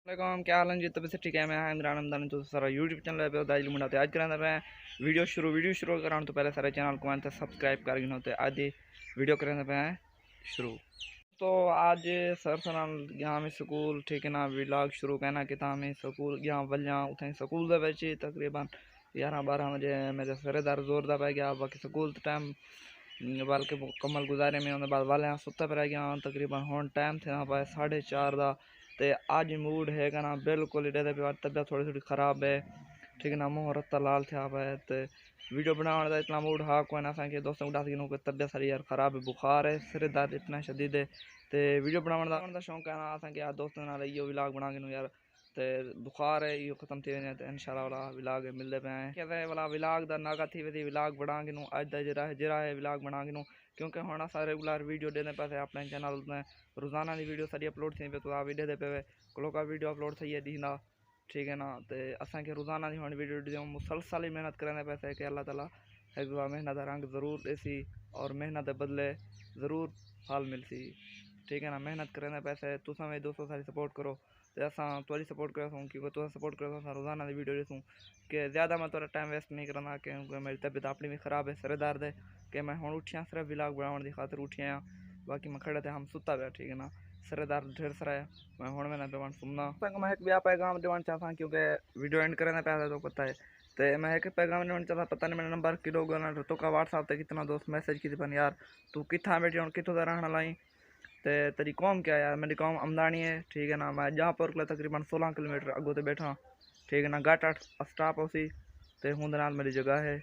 वालेकुम, क्या हाल है जी? तब से ठीक है। मैं इमरान हमदानी तो सारा यूट्यूब चैनल पे दाइल मुंडा ते आज करांदा मैं वीडियो शुरू कराने तो पहले सारे चैनल को आते सब्सक्राइब कर गिनो ते आज वीडियो करांदा पे शुरू। तो आज सर सनाल यहाँ में स्कूल ठीक है ना व्लॉग शुरू कहना कि में स्कूल यहाँ वलिया उठे स्कूल दे विच तकरीबन 11-12 बजे मेरे सरेदार जोर दा पै गया बाकी स्कूल टाइम बल्कि मुकम्मल गुजारे में उन्हें बाद वाले सुता पर गया तकरीबन हुन टाइम थे पाए 4:30 का। तो अज मूड है ना बिल्कुल इधर पे तबियत थोड़ी ख़राब है ठीक है ना मुँह रत्ता लाल थे पाए तो वीडियो बनाने का इतना मूड हा कोई ना असें दोस्तों उड़ा कि तबियत सारी यार ख़राब है बुखार है सिर दर्द इतना शदीद है तो वीडियो बनाने का शौक है ना असें यार दोस्तों इो व्लॉग बना के यार तो बुखार है यो खत्म थी वजे तो इंशाल्लाह वाला व्लॉग मिलते पे हैं कहते वाला व्लॉग का नागा थी वे व्लॉग बना के अज का जरा है व्लॉग बना के क्योंकि हम अस रेगुलर वीडियो देने पे अपने चैनल में रोज़ाना की वीडियो सारी अपलोड थी पे तो आप वीडियो दे पे क्लों का वीडियो अपलोड थी ॾींदा ठीक है ना तो असेंगे रोज़ाना की हुन वीडियो ॾियूं मुसलसल ही मेहनत करें पैसे कि अल्लाह ताला एक मेहनत रंग ज़रूर देसी और मेहनत बदले ज़रूर फल मिलसी ठीक है ना मेहनत करें पैसे तुम मेरे दोस्तों सारी सपोर्ट करो तो असा थोड़ी सपोर्ट करूँ क्योंकि तुम सपोर्ट करो रोज़ाना की वीडियो दूँ कि ज़्यादा मैं थोड़ा टाइम वेस्ट नहीं करना क्योंकि मेरी तबीयत अपनी भी ख़राब है सिर दर्द है कि मैं हूँ उठिया सिर्फ व्लॉग बनाने की खातर उठिया बाकी मैं खड़े थे हम सुता पे ठीक है ना सिर दर्द ढेर सारा है मैं हूँ मैं पे सुनना मैं एक ब्याह पैगाम देना चाहता क्योंकि वीडियो एंड करने पैसा तो पता है तो मैं एक पैगाम देना चाहता पता नहीं मेरा नंबर कि लोग तो का व्हाट्सएप पर कितना दोस्त मैसेज की बन यार तू कितना बैठी हूँ कितों का रहना लाई तो तेरी कौम क्या यार मेरी कौम अमदानी है ठीक है ना मैं जहाँपुर के तकरीबन 16 किलोमीटर अगो तो बैठा ठीक है ना घाट स्टाप उसी तो हूँ मेरी जगह है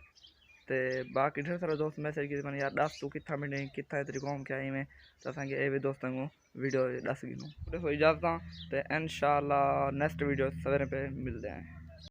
तो बाकी ढेर सारे दोस्त मैसेज की मैंने यार दस तू कितना मिले कितना तेरी कौम क्या में तो असेंगे ये भी दोस्तों को वीडियो दस गिनूँ देखो इजाज़त तो इंशाल्लाह नेक्स्ट वीडियो सवेरे पे मिलते हैं।